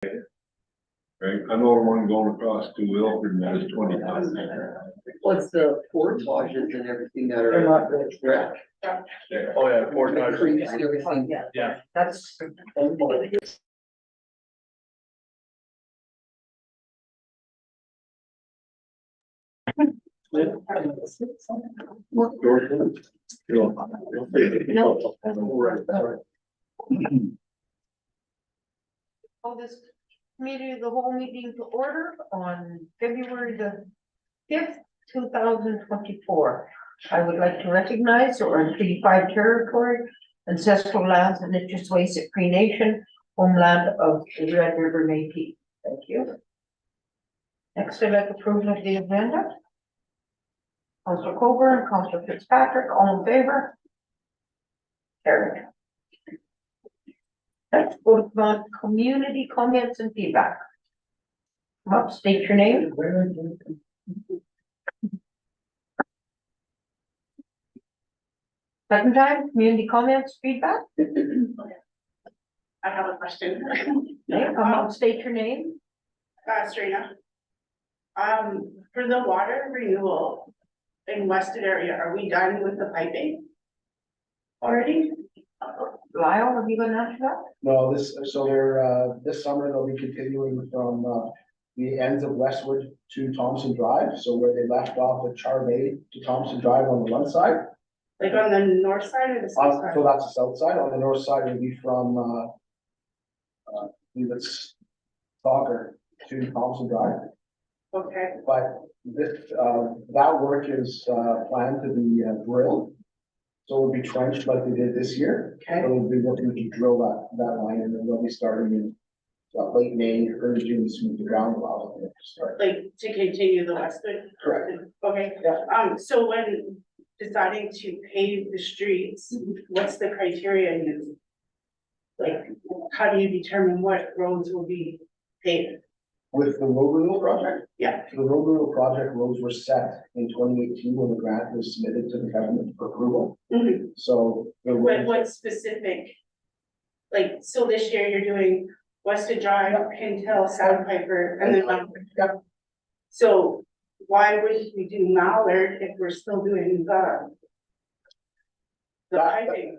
Right, I know the one going across to Wilford, that is 25. What's the portages and everything that are? They're not good. Correct. Oh, yeah, four The times. creeks and everything. Yeah. That's. No. Call this committee of the whole meeting to order on February the 5th, 2024. I would like to recognize our Treaty 5 territory, ancestral lands and indigenous ways of Cree Nation, homeland of the Red River Métis. Thank you. Next, I'd like approval of the agenda. Councillor Coburn, Councillor Fitzpatrick, all in favor? Carried. Let's go to community comments and feedback. Come up, state your name. Second time, community comments, feedback. I have a question. Okay, come up, state your name. Serena. For the water renewal in Weston area, are we done with the piping already? Lyle, have you got an answer to that? No, so they're, this summer they'll be continuing from, the ends of Westwood to Thompson Drive, so where they left off at Char Bay to Thompson Drive on the one side. Like on the north side or the south side? So that's the south side, on the north side would be from, I believe it's Stalker to Thompson Drive. Okay, But this, that work is, planned to be drilled. So it will be trenched like they did this year. okay. So we'll be working to drill that line, and then they'll be starting in late May, early June, to smooth the ground allow them to start. Like to continue the Westwood? Correct. Okay, Yeah. so when deciding to pave the streets, what's the criteria used? Like, how do you determine what roads will be paved? With the road renewal project? Yeah. The road renewal project roads were set in 2018 when the grant was submitted to the government for approval. Mhm. So the But roads, what specific? Like, so this year you're doing Weston Drive, Pintail, Sandpiper, and then Mount. Yeah. So why would we do Mallard if we're still doing the That- piping?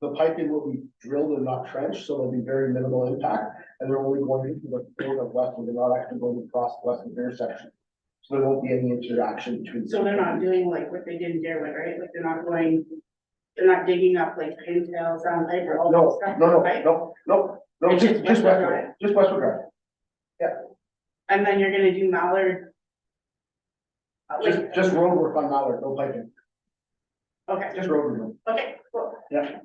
the piping will be drilled and not trenched, so there'll be very minimal impact. And they're only going into the field of Westwood, they're not actually going across the Westwood intersection. So there won't be any interaction between. So they're not doing like what they did in Deerwood, right? Like they're not digging up like Pintail, Sandpiper, all that No, stuff. no, right? no, It's just just Westwood, Westwood just Westwood Drive. And then you're gonna do Mallard. Like, Just road work on Mallard, no piping, okay, just road renewal. okay, cool. Okay,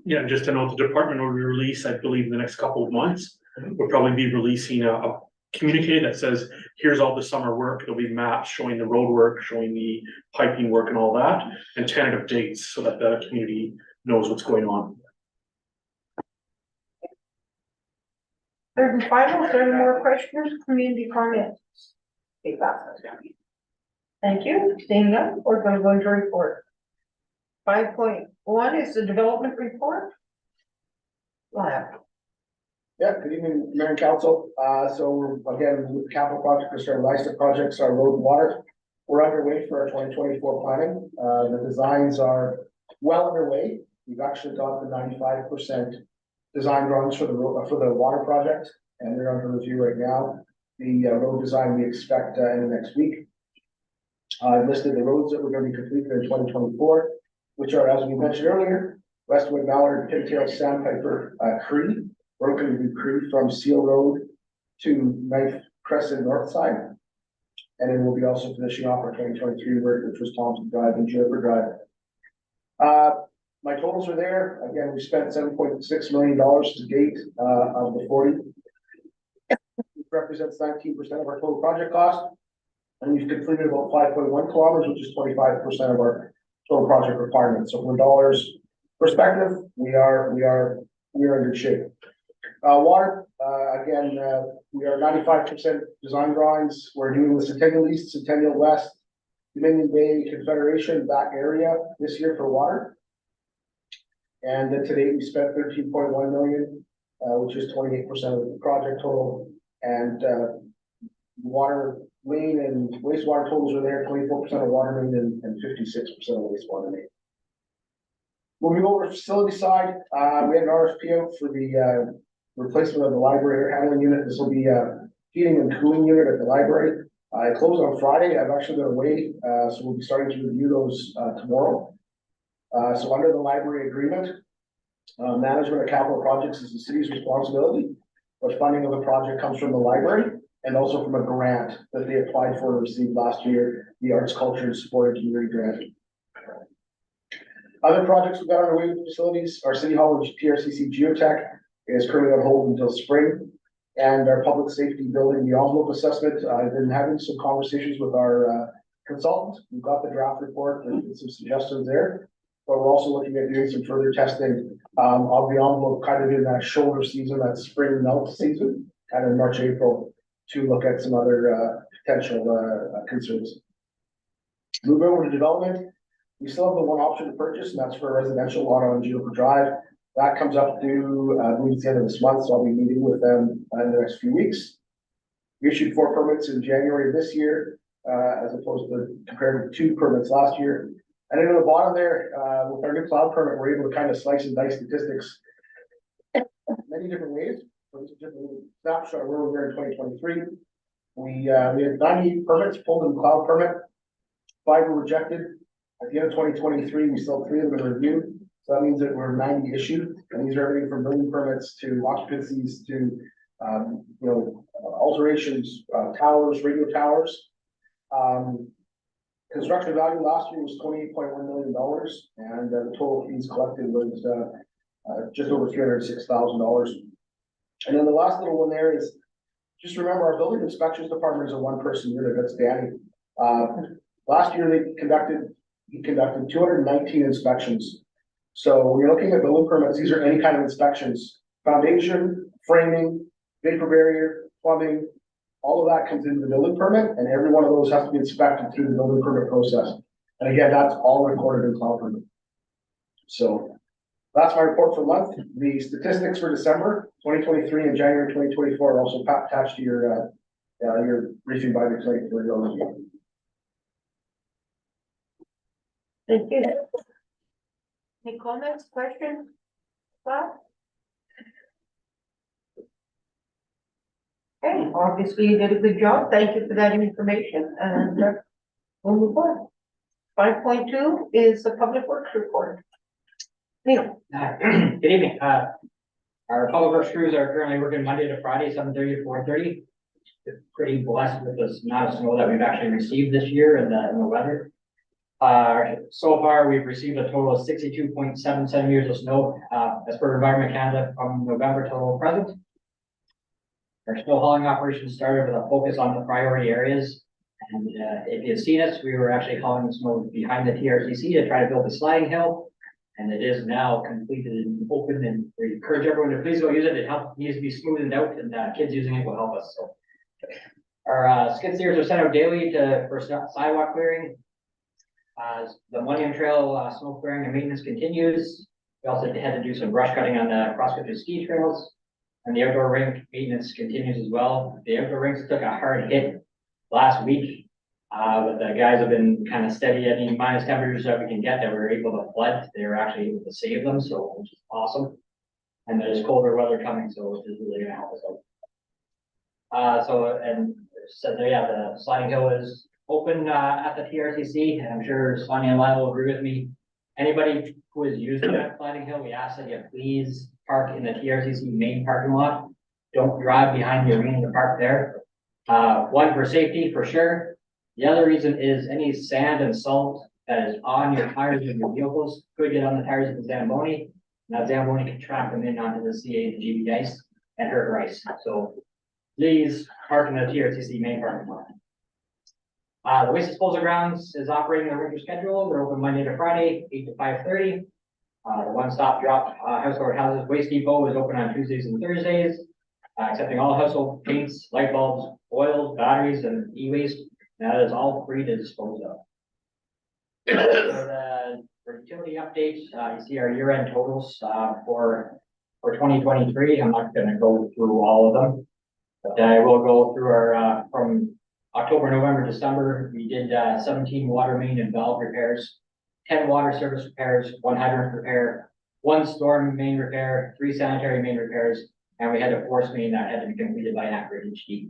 Yeah, just to note, the department will release, I believe, in the next couple of months. We'll probably be releasing a communique that says, here's all the summer work. There'll be maps showing the road work, showing the piping work and all that, and tentative dates so that the community knows what's going on. third and final, is there any more questions, community comments? Feedback. Thank you, staying up, we're gonna go into report. 5.1 is the development report. Lyle. Yeah, good evening, Mayor and Council. So we're, again, with the capital project, for our LISA projects, our road and water. We're underway for our 2024 planning. The designs are well underway. We've actually got the 95% design drawings for the road, for the water project, and they're under review right now. The road design we expect in the next week. I've listed the roads that we're going to be completing in 2024, which are, as we mentioned earlier, Westwood, Mallard, Pintail, Sandpiper, Cree. We're going to do Cree from Seal Road to Knife Crescent North Side. And then we'll be also finishing off our 2023 work, which was Thompson Drive and Juniper Drive. My totals are there. Again, we spent $7.6 million to date of the 40. It represents 19% of our total project cost. And we've completed about 5.1 kilometers, which is 25% of our total project requirements. So from a dollars perspective, we are in good shape. Water, again, we are 95% design drawings. We're doing the Centennial East, Centennial West, Dominion Bay, Confederation, that area this year for water. And to date, we spent 13.1 million. which is 28% of the project total. And, water main and wastewater totals are there, 24% of water main and 56% of wastewater main. Moving over to the facility side, we had an RFP out for the, replacement of the library air handling unit. This will be a heating and cooling unit at the library. It closed on Friday. I've actually been away, so we'll be starting to review those, tomorrow. So under the library agreement, management of capital projects is the city's responsibility, but funding of the project comes from the library and also from a grant that they applied for and received last year, the Arts, Culture, and Supported Community Grant. Other projects we've got underway with facilities, our City Hall and TRCC Geotech is currently on hold until spring. And our public safety building, the envelope assessment, I've been having some conversations with our consultant. We've got the draft report, there's some suggestions there. But we're also looking at doing some further testing of the envelope kind of in that shoulder season, that spring melt season, kind of March, April, to look at some other potential concerns. Moving over to development, we still have the one option to purchase, and that's for a residential lot on Juniper Drive. That comes up to, I believe it's the end of this month, so I'll be meeting with them in the next few weeks. We issued 4 permits in January of this year, as opposed to compared to 2 permits last year. And then at the bottom there, with our new cloud permit, we're able to kind of slice and dice statistics many different ways. So this is just a little snapshot of where we were in 2023. We had 90 permits pulled in cloud permit, 5 were rejected. At the end of 2023, we still have 3 that have been reviewed. So that means that we're 90 issued, and these are everything from building permits to occupancies to, alterations, towers, radio towers. Construction value last year was $28.1 million, and the total fees collected was just over $306,000. And then the last little one there is, just remember our building inspections department is a 1-person unit. That's Danny. Last year he conducted 219 inspections. So when you're looking at building permits, these are any kind of inspections: foundation, framing, vapor barrier, plumbing. All of that comes into the building permit, and every one of those has to be inspected through the building permit process. And again, that's all recorded in cloud permit. So that's my report for the month. The statistics for December 2023 and January 2024 are also attached to your briefing by the tonight for your review. Thank you. Any comments, questions? Bob? Okay, obviously you did a good job. Thank you for that information, and we'll move on. 5.2 is the Public Works report. Neil. Good evening. Our public works crews are currently working Monday to Friday, 7:30 to 4:30. Pretty blessed with the amount of snow that we've actually received this year and the weather. So far, we've received a total of 62.7 centimeters of snow, as per Environment Canada from November till present. Our snow hauling operation started with a focus on the priority areas. And if you've seen us, we were actually hauling the snow behind the TRCC to try to build a sliding hill. And it is now completed and open, and we encourage everyone to please go use it. It needs to be smoothened out, and kids using it will help us. So our skid steers are sent out daily for sidewalk clearing. The Millennium Trail snow clearing and maintenance continues. We also had to do some brush cutting on the cross-country ski trails, and the outdoor rink maintenance continues as well. The outdoor rinks took a hard hit last week, but the guys have been kind of steady at any minus temperatures that we can get that we were able to flood. They were actually able to save them, so which is awesome. And there's colder weather coming, so which is really gonna help us out. The sliding hill is open at the TRCC, and I'm sure Sonia and Lyle will agree with me. Anybody who is using that sliding hill, we ask that you please park in the TRCC main parking lot. Don't drive behind the arena to park there. One, for safety, for sure. The other reason is any sand and salt that is on your tires of your vehicles could get on the tires of the Zamboni. Now Zamboni can trap them in onto the CA and GB ice and hurt rice. So please park in the TRCC main parking lot. The waste disposal grounds is operating on a regular schedule. They're open Monday to Friday, 8 to 5:30. The one-stop drop household houses waste depot is open on Tuesdays and Thursdays, accepting all household paints, light bulbs, oils, batteries, and e-waste. That is all free to dispose of. For utility updates, you see our year-end totals for for 2023. I'm not gonna go through all of them. But I will go through our, from October, November, December, we did 17 water main and valve repairs, 10 water service repairs, 1 hydrant repair, 1 storm main repair, 3 sanitary main repairs, and we had a force main that had to be completed by an accurate HD.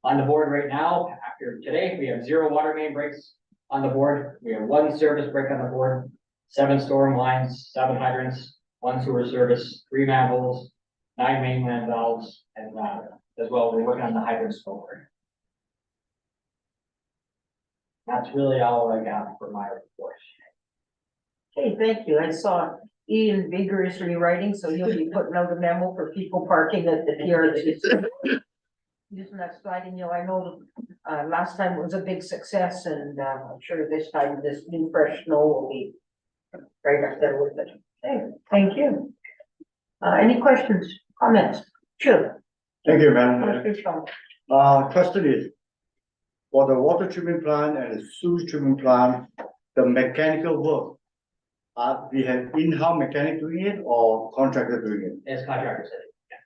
On the board right now, after today, we have 0 water main breaks on the board. We have 1 service break on the board, 7 storm lines, 7 hydrants, 1 sewer service, 3 manholes, 9 mainland valves, and as well, we're working on the hydrant scope. That's really all I got for my report. Okay, thank you. I saw Ian vigorously writing, so he'll be putting out a memo for people parking at the PRT. Using that sliding, I know, last time it was a big success, and, I'm sure this time this new fresh snow will be right up there with it. Okay, thank you. Any questions, comments? Sure. Thank you, Madam Mayor. Mr. Shaw. Question is, for the water treatment plant and the sewage treatment plant, the mechanical work, we have in-house mechanic doing it or contractor doing it? As contractor said.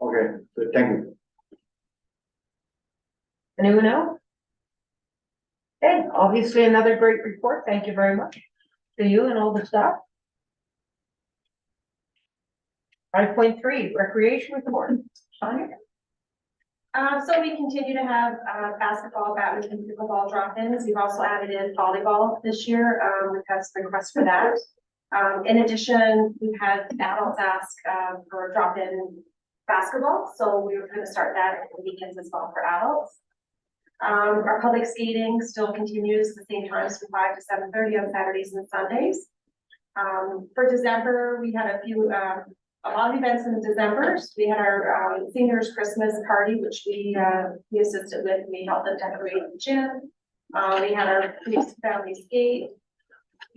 Okay, so thank you. Anyone else? Okay, obviously another great report. Thank you very much to you and all the staff. 5.3, recreation report. Sonia? So we continue to have, basketball, badminton, pickleball drop-ins. We've also added in volleyball this year. We've had some requests for that. In addition, we've had adults ask, for drop-in basketball. So we were gonna start that at the weekends as well for adults. Our public skating still continues the same times from 5 to 7:30 on Saturdays and Sundays. For December, we had a lot of events in December. We had our seniors Christmas party, which we assisted with. We helped them decorate the gym. We had our family skate.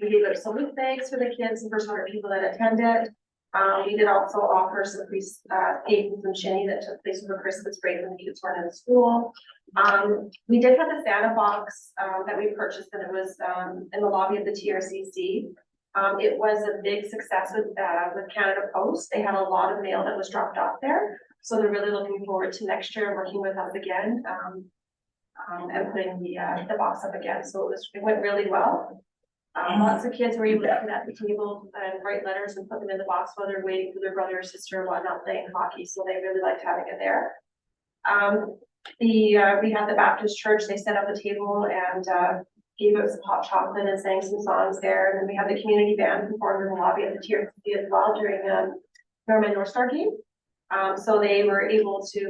We gave out salute bags for the kids, the first 100 people that attended. We did also offer some free skate and some shinny that took place over Christmas break when the kids weren't in school. We did have a Santa box that we purchased, and it was in the lobby of the TRCC. It was a big success with Canada Post. They had a lot of mail that was dropped off there. So they're really looking forward to next year working with us again and putting the box up again. So it went really well. Lots of kids were able to sit at the table and write letters and put them in the box while they're waiting for their brother or sister or whatnot playing hockey. So they really liked having it there. We had the Baptist church. They set up a table and gave us some hot chocolate and sang some songs there. And then we had the community band perform in the lobby of the TRC as well during Norman North Star game. So they were able to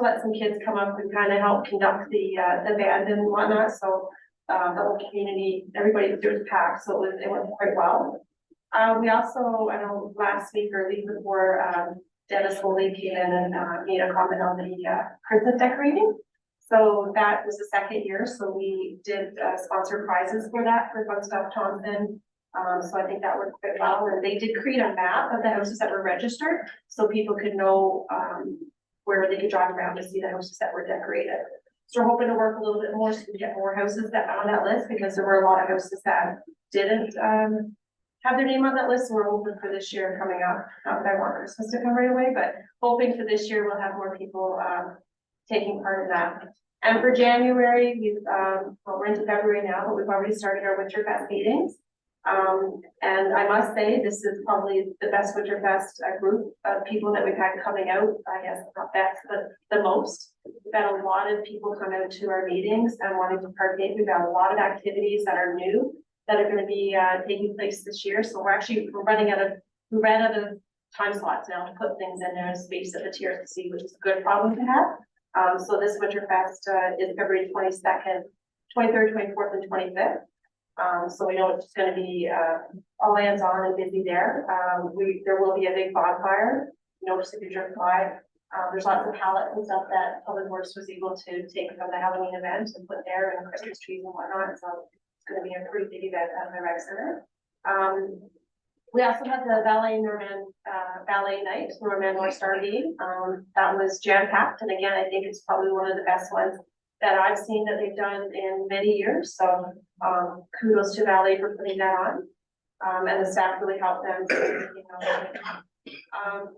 let some kids come up and kind of help conduct the band and whatnot. So the whole community, everybody there was packed, so it went quite well. We also, I know last week or week before, Dennis Foley came in and made a comment on the Christmas decorating. So that was the second year, so we did sponsor prizes for that for Fun Stuff Thompson. So I think that worked quite well, and they did create a map of the houses that were registered, so people could know where they could drive around to see the houses that were decorated. So we're hoping to work a little bit more so we get more houses that on that list, because there were a lot of houses that didn't have their name on that list. So we're hoping for this year coming up. Not that I want Christmas to come right away, but hoping for this year we'll have more people taking part in that. And for January, we're into February now, but we've already started our Winterfest meetings. And I must say, this is probably the best Winterfest group of people that we've had coming out. I guess not best, but the most. We've had a lot of people come out to our meetings and wanting to partake. We've got a lot of activities that are new that are going to be taking place this year. So we ran out of time slots now to put things in there and space at the TRC, which is a good problem to have. So this Winterfest is February 22nd, 23rd, 24th, and 25th. So we know it's going to be all hands on and busy there. There will be a big bonfire, no signature flag. There's lots of pallets and stuff that Public Works was able to take from the Halloween event and put there, and Christmas trees and whatnot. So it's going to be a pretty big event at the rec center. We also had the Ballet Night, Norman North Star game. That was jam-packed, and again, I think it's probably one of the best ones that I've seen that they've done in many years. So kudos to Ballet for putting that on. and the staff really helped them.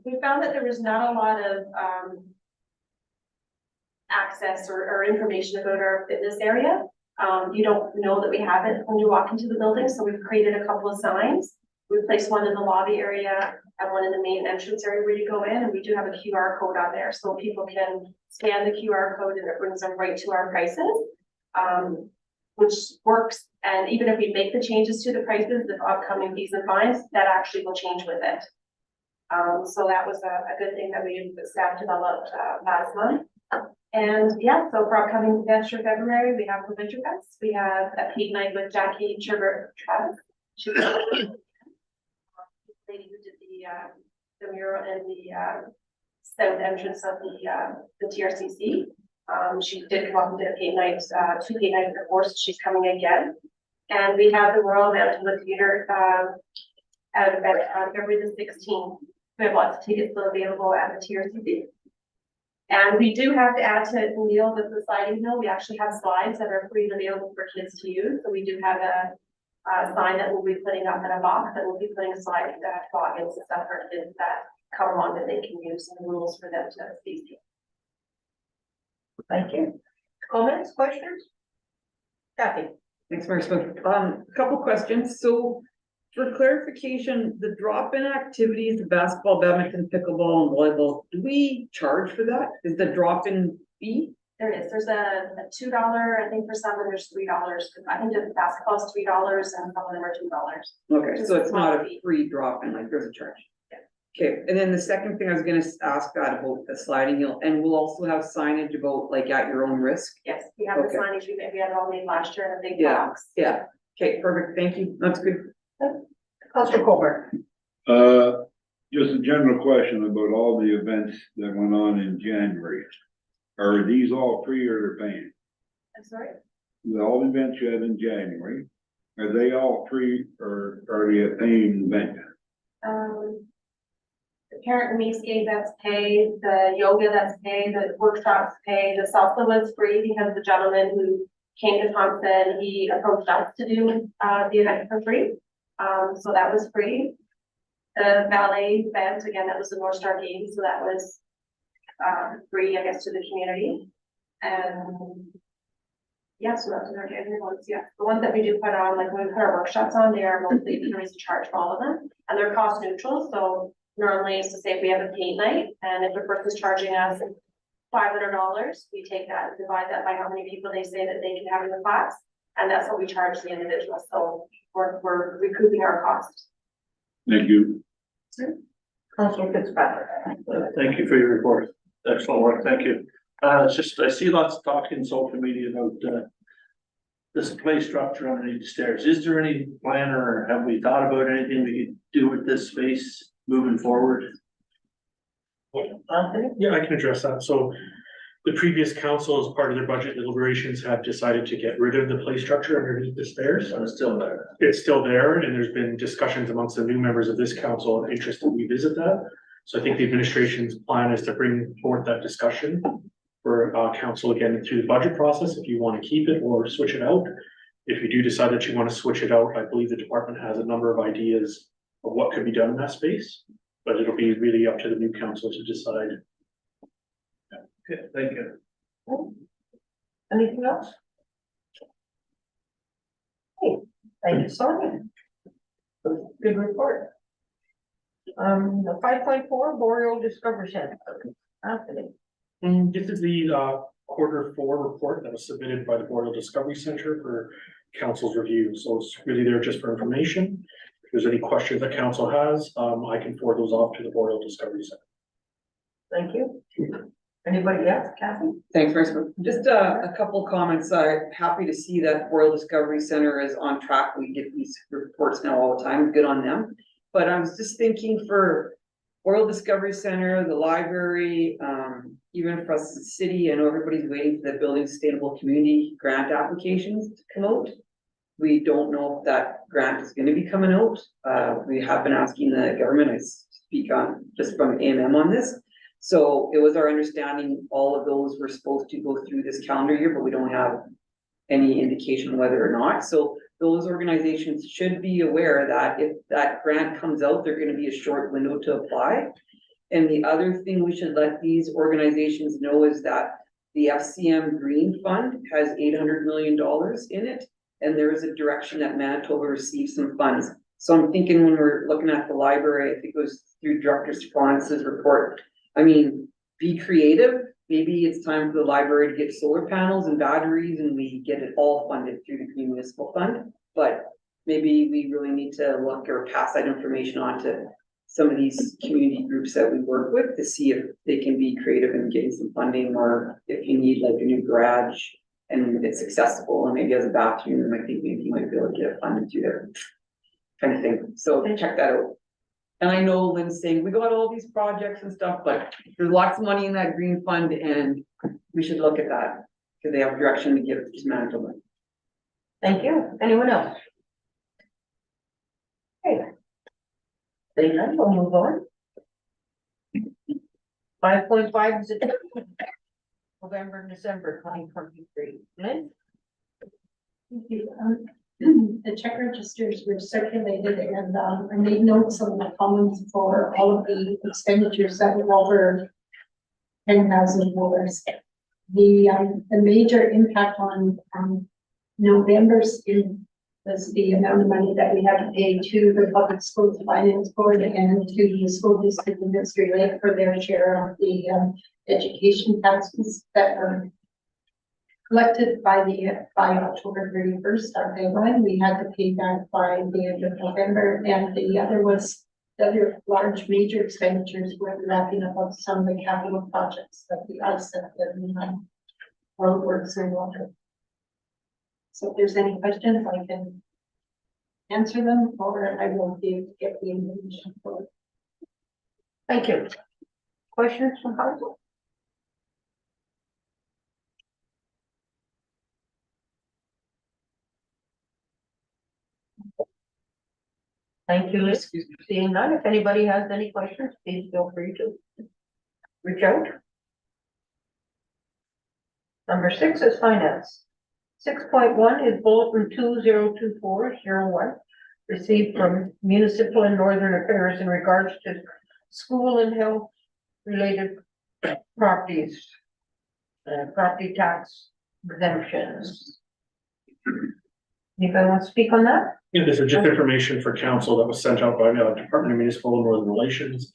We found that there was not a lot of, access or information about our fitness area. You don't know that we have it when you walk into the building, so we've created a couple of signs. We placed one in the lobby area and one in the main entrance area where you go in, and we do have a QR code on there, so people can scan the QR code and it brings them right to our prices, which works. And even if we make the changes to the prices, the upcoming fees and fines, that actually will change with it. So that was a good thing that the staff developed last month. And yeah, so for upcoming events for February, we have the Winter Fest. We have a paint night with Jackie Travis. She's the lady who did the mural in the south entrance of the TRCC. She did come up and did a paint night, 2 paint nights before, so she's coming again. And we have the Royal Mountain Theater at February the 16th. We have lots of tickets still available at the TRCC. And we do have to add to it, Neil, with the sliding hill, we actually have slides that are free and available for kids to use. So we do have a sign that we'll be putting up in a box that we'll be putting a slide boggins and stuff for kids that come along that they can use, and the rules for them to see. Thank you. Comments, questions? Kathy? Thanks, Mary Smith. Couple questions. So for clarification, the drop-in activities, the basketball, badminton, pickleball, and volleyball, do we charge for that? Is the drop-in fee? There is, there's a $2, I think for some, and there's $3. I think the basketball is $3 and some of them are $2. Okay, so it's not a free drop-in, like there's a charge. Yeah. Okay, and then the second thing I was gonna ask that about the sliding hill, and we'll also have signage about like at your own risk. Yes, we have the Okay. signage, we had it all made last year in a big Yeah. box. Yeah, okay, perfect, thank you, that's good. Councillor Colbert? Just a general question about all the events that went on in January. Are these all free or they're paying? I'm sorry? All the events you had in January, are they all free or are they a paying event? The parent me skate that's paid, the yoga that's paid, the workshops paid, the salsa was free because the gentleman who came to Thompson, he approached us to do the event for free. So that was free. The ballet event, again, that was the North Star Games, so that was free, I guess, to the community. And yeah, so that's our January ones, yeah. The ones that we do put on, like when we put our workshops on, they are mostly, there is a charge for all of them, and they're cost neutral, so normally, so say if we have a paint night, and if the person's charging us $500, we take that and divide that by how many people they say that they can have in the class, and that's what we charge the individual, so we're recouping our cost. Thank you. Councillor Fitzpatrick? Thank you for your report. Excellent work. Thank you. It's just, I see lots of talk in social media about, this play structure underneath the stairs. Is there any plan or have we thought about anything we could do with this space moving forward? Anthony? Yeah, I can address that. So the previous council, as part of their budget deliberations, have decided to get rid of the play structure underneath the stairs. So it's still there. It's still there, and there's been discussions amongst the new members of this council and interest to revisit that. So I think the administration's plan is to bring forth that discussion for council again through the budget process, if you want to keep it or switch it out. If you do decide that you want to switch it out, I believe the department has a number of ideas of what could be done in that space, but it'll be really up to the new council to decide. Okay, thank you. Anything else? Hey, thank you, Sonia. Good report. The 5.4 Boreal Discovery Center. Anthony? And this is the Q4 report that was submitted by the Boreal Discovery Center for council's review. So it's really there just for information. If there's any questions that council has, I can forward those off to the Boreal Discovery Center. Thank you. Anybody else? Kathy? Thanks, Mary Smith. Just a couple comments. I'm happy to see that Boreal Discovery Center is on track. We get these reports now all the time, good on them. But I was just thinking for Boreal Discovery Center, the library, even for us as a city, I know everybody's waiting for the Building Sustainable Community grant applications to come out. We don't know if that grant is going to be coming out. We have been asking the government, I speak on just from AMM on this. So it was our understanding all of those were supposed to go through this calendar year, but we don't have any indication whether or not. So those organizations should be aware that if that grant comes out, they're gonna be a short window to apply. And the other thing we should let these organizations know is that the FCM Green Fund has $800 million in it. And there is a direction that Manitoba receives some funds. So I'm thinking when we're looking at the library, I think it was through Director Sponce's report. I mean, be creative. Maybe it's time for the library to get solar panels and batteries and we get it all funded through the Green Municipal Fund. But maybe we really need to look or pass that information on to some of these community groups that we work with to see if they can be creative in getting some funding, or if you need like a new garage and it's accessible and maybe has a bathroom, I think maybe you might be able to get it funded through there. Kind of thing. So check that out. And I know Lynn's saying, we got all these projects and stuff, but there's lots of money in that green fund and we should look at that because they have direction to give to Manitoba. Thank you. Anyone else? Okay. Then we'll move on. 5.5 is November, and December 2023. Lynn? Thank you. The check registers were circulated and I made notes on the columns for all of the expenditures that were over $10,000. The major impact on November's was the amount of money that we had to pay to the Public Schools Finance Board and to the school district administrator for their share of the education taxes that were collected by October 31st, our deadline. We had to pay that by the end of November, and the other was the other large major expenditures were wrapping up on some of the capital projects that the ISEP and roadworks and water. So if there's any questions, I can answer them, or I will be able to get the information for it. Thank you. Questions from council? Thank you, Liz. Seeing none, if anybody has any questions, please feel free to reach out. Number 6 is finance. 6.1 is bulletin 202401, received from Municipal and Northern Affairs in regards to school and health related properties, property tax exemptions. Anybody want to speak on that? Yeah, this is just information for council that was sent out by the Department of Municipal and Northern Relations.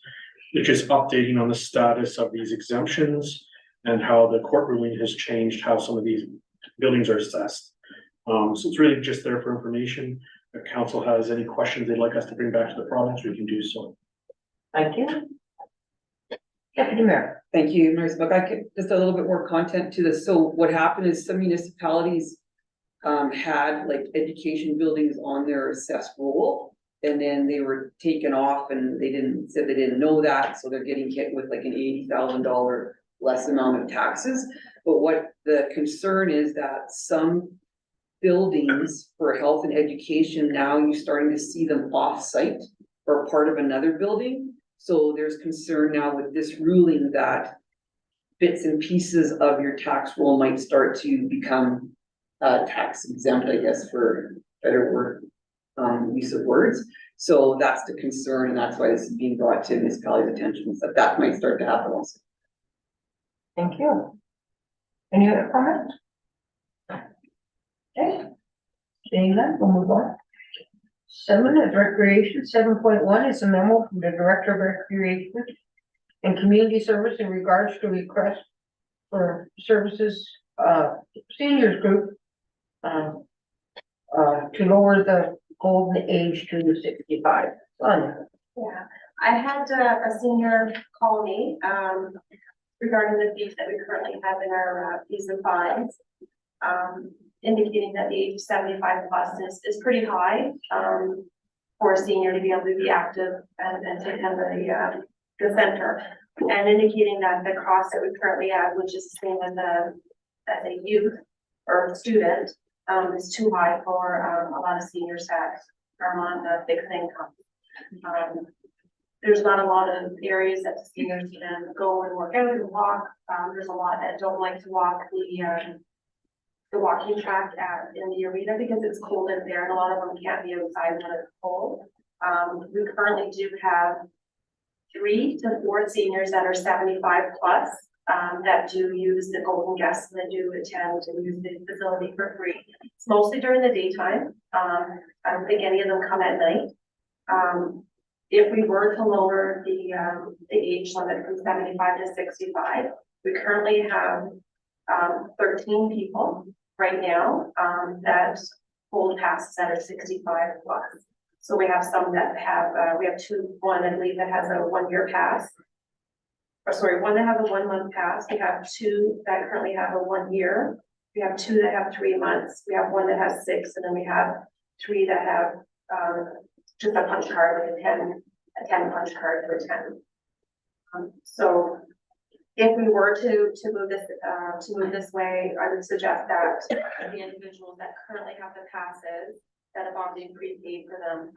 It's just updating on the status of these exemptions and how the court ruling has changed how some of these buildings are assessed. So it's really just there for information. If council has any questions they'd like us to bring back to the province, we can do so. Thank you. Deputy Mayor. Thank you, Nurse Buck. I could just a little bit more content to this. So what happened is some municipalities had like education buildings on their assessed roll, and then they were taken off and they didn't know that, so they're getting hit with like an $80,000 less amount of taxes. But what the concern is that some buildings for health and education, now you're starting to see them off-site or part of another building. So there's concern now with this ruling that bits and pieces of your tax roll might start to become tax exempt, I guess, for better word, use of words. So that's the concern, and that's why this is being brought to municipalities' attention, that that might start to happen also. Thank you. Any other comments? Okay. Seeing that, we'll move on. 7 is recreation. 7.1 is a memo from the Director of Recreation and Community Service in regards to request for services, seniors group, to lower the golden age to 65. Sonia. Yeah, I had a senior call me regarding the fees that we currently have in our fees and fines, indicating that the age of 75 plus is pretty high for a senior to be able to be active and to attend the center, and indicating that the cost that we currently have, which is the same as a youth or student, is too high for a lot of seniors that are on a fixed income. There's not a lot of areas that the seniors can go and work out and walk. There's a lot that don't like to walk the walking track in the arena because it's cold in there and a lot of them can't be outside when it's cold. We currently do have 3 to 4 seniors that are 75 plus, that do use the Golden Guest and that do attend and use the facility for free. It's mostly during the daytime. I don't think any of them come at night. If we were to lower the age limit from 75 to 65, we currently have 13 people right now that hold passes that are 65 plus. So we have some that have, we have one I believe that has a 1-year pass. Or sorry, one that has a 1-month pass. We have 2 that currently have a 1 year. We have 2 that have 3 months. We have 1 that has 6, and then we have 3 that have just a punch card with a 10 punch card for 10. So if we were to move this way, I would suggest that the individuals that currently have the passes that have already prepaid for them,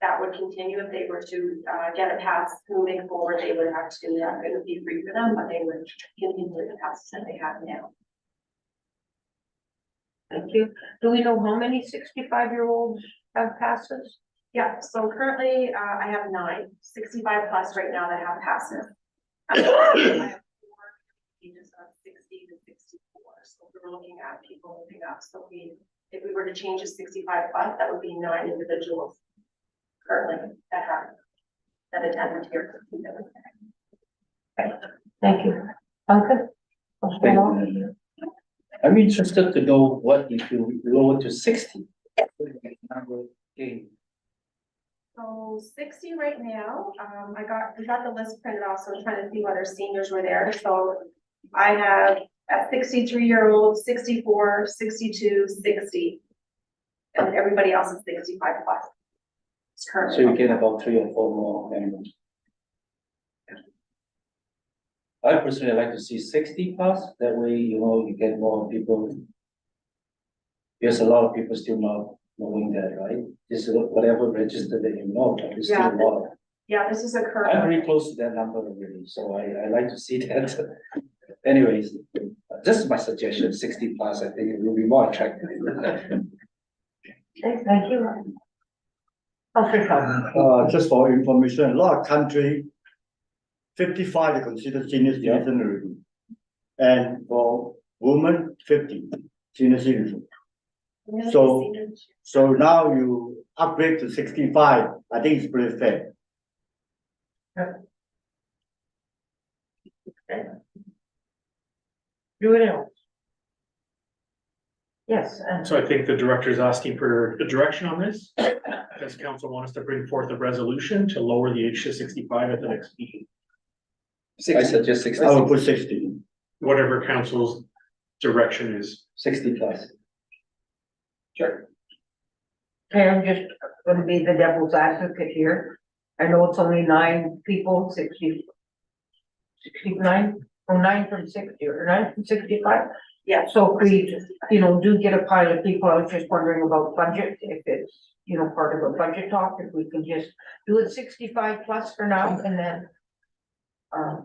that would continue. If they were to get a pass moving forward, they would have to, it would be free for them, but they would continue with the passes that they have now. Thank you. Do we know how many 65-year-olds have passes? Yeah, so currently I have 9, 65 plus right now that have passes. I have 4 ages of 60 to 64, so we're looking at people moving up. So if we were to change to 65 plus, that would be 9 individuals currently that attend the tier. Thank you. Duncan? What's going on? I'm interested to know what if you lower to 60. Okay. So 60 right now, we got the list printed off, so I'm trying to see whether seniors were there. So I have a 63-year-old, 64, 62, 60, and everybody else is 65 plus. It's currently. So you get about 3 or 4 more members. I personally like to see 60 plus, that way, you get more people. There's a lot of people still not knowing that, right? This is whatever registered that but it's still a lot. Yeah, this is a current. I'm very close to that number already, so I like to see that. Anyways, this is my suggestion, 60 plus, I think it will be more attractive. Thank you. Just for information, a lot of country, 55 they consider senior citizen already. And for women, 50 senior citizen. So now you upgrade to 65, I think it's pretty fair. Do it else. Yes, So I think the director is asking for the direction on this. Does council want us to bring forth a resolution to lower the age to 65 at the next meeting? I suggest 60. I will put 60. Whatever council's direction is. 60 plus. sure. Okay, I'm just gonna be the devil's advocate here. I know it's only 9 people, 69, or 9 from 60, or 9 from 65. Yeah. So if we, do get a pile of people, I was just wondering about budget, if it's, part of a budget talk, if we can just do it 65 plus for now and then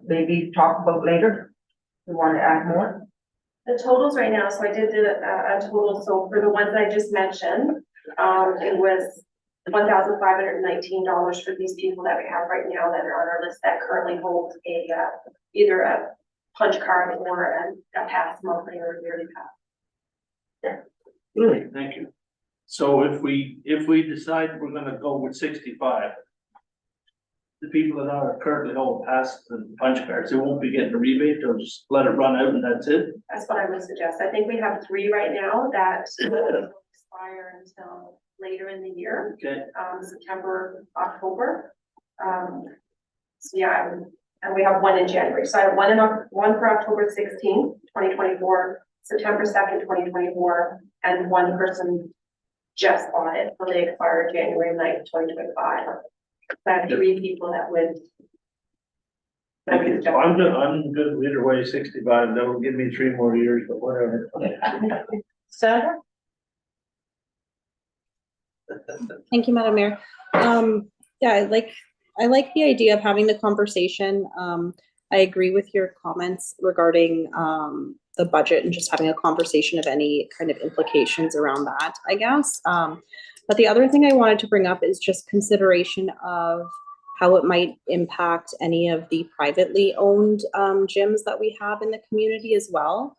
maybe talk about later. We want to add more. The totals right now, so I did a total, so for the ones I just mentioned, it was $1,519 for these people that we have right now that are on our list that currently hold either a punch card or a pass monthly or a yearly pass. Really, thank you. So if we decide we're gonna go with 65, the people that are currently hold passes and punch cards, they won't be getting a rebate, they'll just let it run out and that's it? That's what I would suggest. I think we have 3 right now that will expire until later in the year. Okay. September, October. So yeah, and we have 1 in January. So I have one for October 16th, 2024, September 2nd, 2024, and 1 person just bought it, so they expire January 9th, 2025. So I have 3 people that would. I'm good either way, 65, that'll give me 3 more years, but whatever. Sandra? Thank you, Madam Mayor. Yeah, I like the idea of having the conversation. I agree with your comments regarding the budget and just having a conversation of any kind of implications around that, I guess. But the other thing I wanted to bring up is just consideration of how it might impact any of the privately owned gyms that we have in the community as well.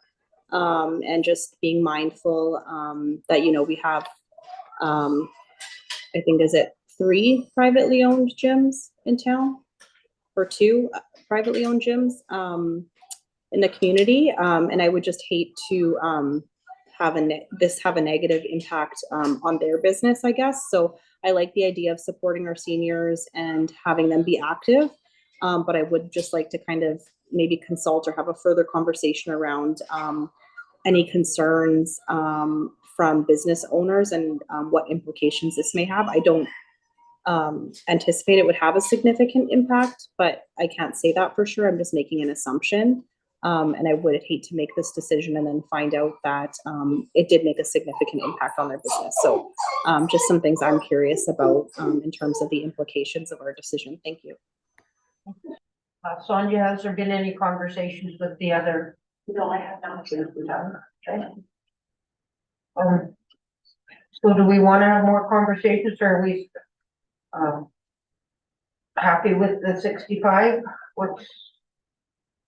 And just being mindful that, you know, we have, I think, is it 3 privately owned gyms in town? Or 2 privately owned gyms in the community. And I would just hate to have a negative impact on their business, I guess. So I like the idea of supporting our seniors and having them be active. But I would just like to kind of maybe consult or have a further conversation around any concerns from business owners and what implications this may have. I don't anticipate it would have a significant impact, but I can't say that for sure. I'm just making an assumption. And I would hate to make this decision and then find out that it did make a significant impact on their business. So just some things I'm curious about in terms of the implications of our decision. Thank you. Sonia, has there been any conversations with the other? No, I have not. Okay. So do we want to have more conversations, or are we happy with the 65? What's,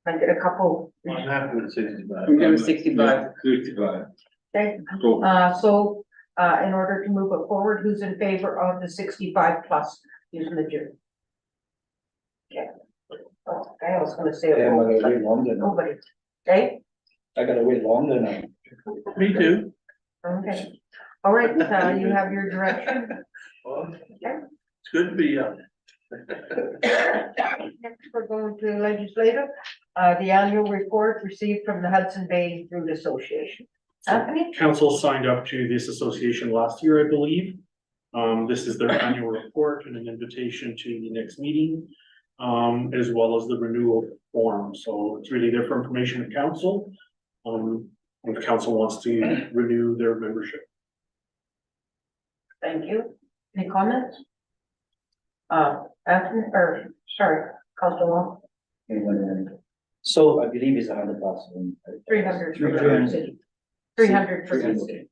I get a couple. I'm happy with 65. I'm good with 65. 65. Okay, Cool. so in order to move it forward, who's in favor of the 65 plus using the gym? Okay. Okay, I was gonna say. Yeah, I'm gonna wait longer now. Nobody. Okay, I gotta wait longer now. Me too. okay. All right, you have your direction. It's good to be young. Next, we're going to legislative, the annual report received from the Hudson Bay Route Association. Anthony? Council signed up to this association last year, I believe. This is their annual report and an invitation to the next meeting, as well as the renewal form. So it's really there for information of council. If the council wants to renew their membership. Thank you. Any comments? Anthony, or, sorry, Councilor Wong, So I believe it's 100,000. 300 for the city. 300 for the 300. city.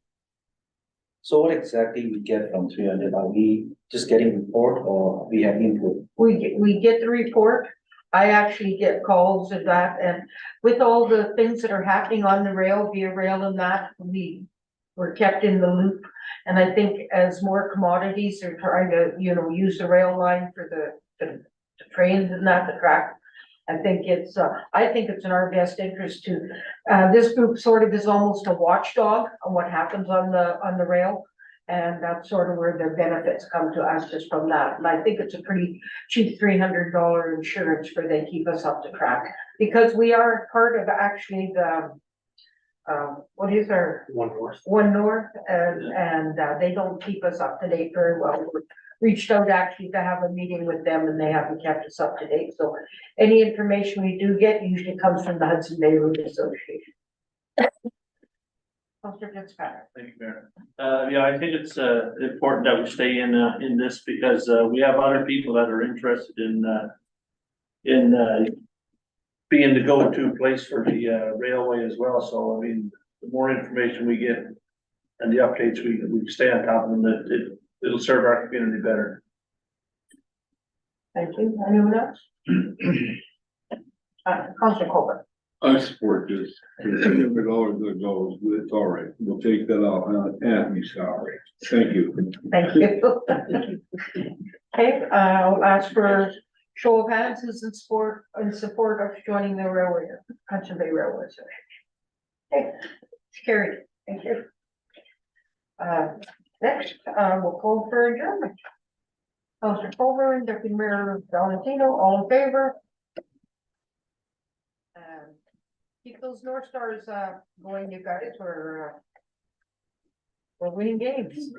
So what exactly we get from 300? Are we just getting report or we have input? We get the report. I actually get calls of that, and with all the things that are happening on the rail, via rail and that, we're kept in the loop. And I think as more commodities are trying to, you know, use the rail line for the trains and that, the track, I think it's in our best interest to, this group sort of is almost a watchdog on what happens on the rail. And that's sort of where the benefits come to us just from that. And I think it's a pretty cheap $300 insurance for they keep us up to track. Because we are part of actually the, what is our? One North. One North, and they don't keep us up to date very well. We reached out actually to have a meeting with them and they haven't kept us up to date. So any information we do get usually comes from the Hudson Bay Route Association. Councilor Fitzpatrick. Thank you, Mayor. Yeah, I think it's important that we stay in this because we have other people that are interested in being the go-to place for the railway as well. So I mean, the more information we get and the updates we stay on top of them, that it'll serve our community better. Thank you. Anyone else? Councilor Colbert. I support this. $300 that goes, it's all right. We'll take that off Anthony's salary. Thank you. Thank you. Okay, I'll ask for show of hands who's in support of joining the railway, Hudson Bay Railway Association. Okay, it's carried. Thank you. Next, we'll call for adjournment. Councilor Colburn, Deputy Mayor Valentino, all in favor? Keep those North Stars going, you guys. We're winning games.